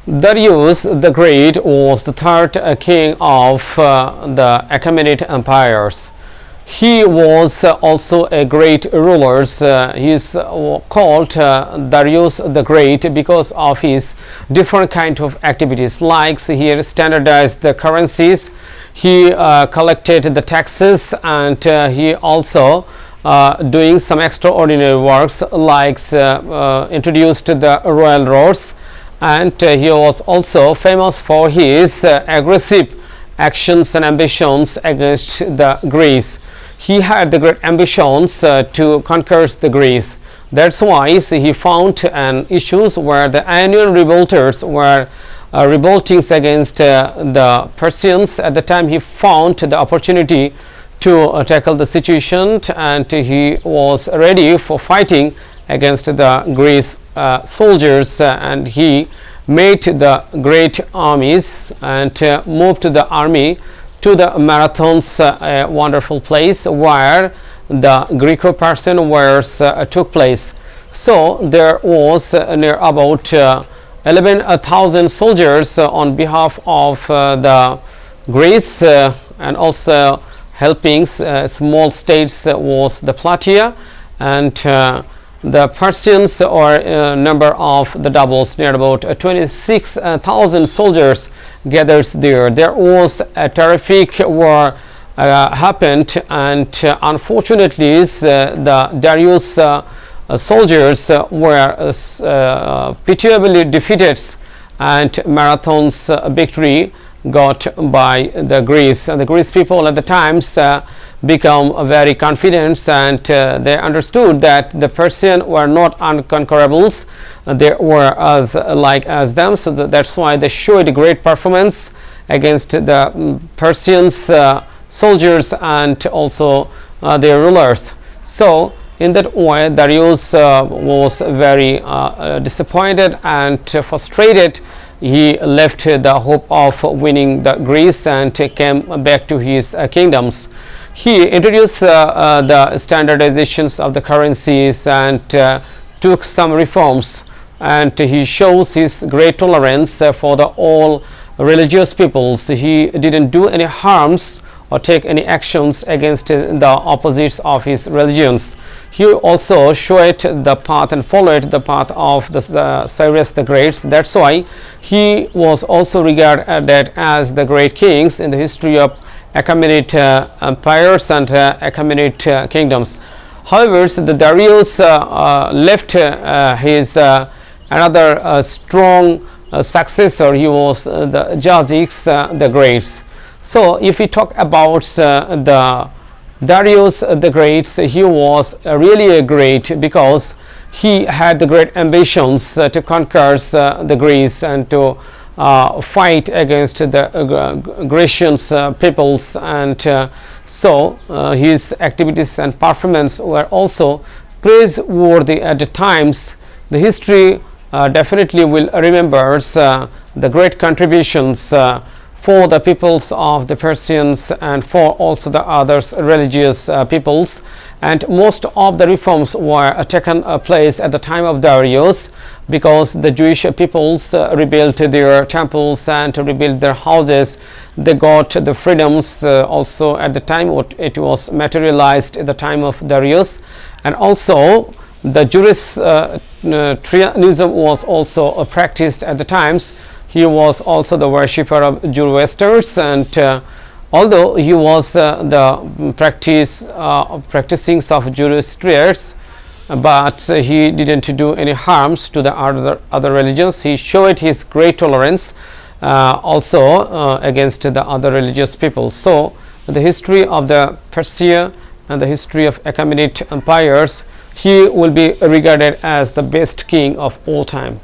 Darius the Great was the third king of the Achaemenid empires. He was also a great ruler. He is called Darius the Great because of his different kind of activities, like he standardized the currencies, he collected the taxes, and he also doing some extraordinary works, like introduced the royal roads, and he was also famous for his aggressive actions and ambitions against the Greece. He had the great ambitions to conquer the Greece. That's why he found issues where the Ionian revolters were revolting against the Persians. At the time, he found the opportunity to tackle the situation, and he was ready for fighting against the Greece soldiers, and he made the great armies and moved the army to the Marathons, a wonderful place where the Greco-Persian wars took place. So there was near about 11,000 soldiers on behalf of the Greece, and also helping small states was the Plataea, and the Persians or number of the doubles, near about 26,000 soldiers gathered there. There was a terrific war happened, and unfortunately the Darius soldiers were pitiably defeated, and Marathon's victory got by the Greece. And the Greece people at the times become very confident, and they understood that the Persians were not unconquerables. They were as them, so that's why they showed great performance against the Persians soldiers and also their rulers. So in that way, Darius was very disappointed and frustrated. He left the hope of winning the Greece and came back to his kingdoms. He introduced the standardizations of the currencies and took some reforms, and he shows his great tolerance for the all religious peoples. He didn't do any harms or take any actions against the opposites of his religions. He also showed the path and followed the path of the Cyrus the Great. That's why he was also regarded as the great kings in the history of Achaemenid empires and Achaemenid kingdoms. However, the Darius left his another strong successor. He was the Jaziks the Great. So if we talk about the Darius the Great, he was really a great because he had the great ambitions to conquer the Greece and to fight against the Grecian peoples, and so his activities and performance were also praiseworthy at the times. The history definitely will remember the great contributions for the peoples of the Persians and for also the others religious peoples, and most of the reforms were taken place at the time of Darius, because the Jewish peoples rebuilt their temples and rebuilt their houses. They got the freedoms also at the time. It was materialized at the time of Darius, and also the Zoroastrianism was also practiced at the times. He was also the worshipper of Zoroastrians, and although he was the practicing of Zoroastrians, but he didn't do any harms to the other religions. He showed his great tolerance also against the other religious people. So the history of the Persia and the history of Achaemenid empires, he will be regarded as the best king of all time.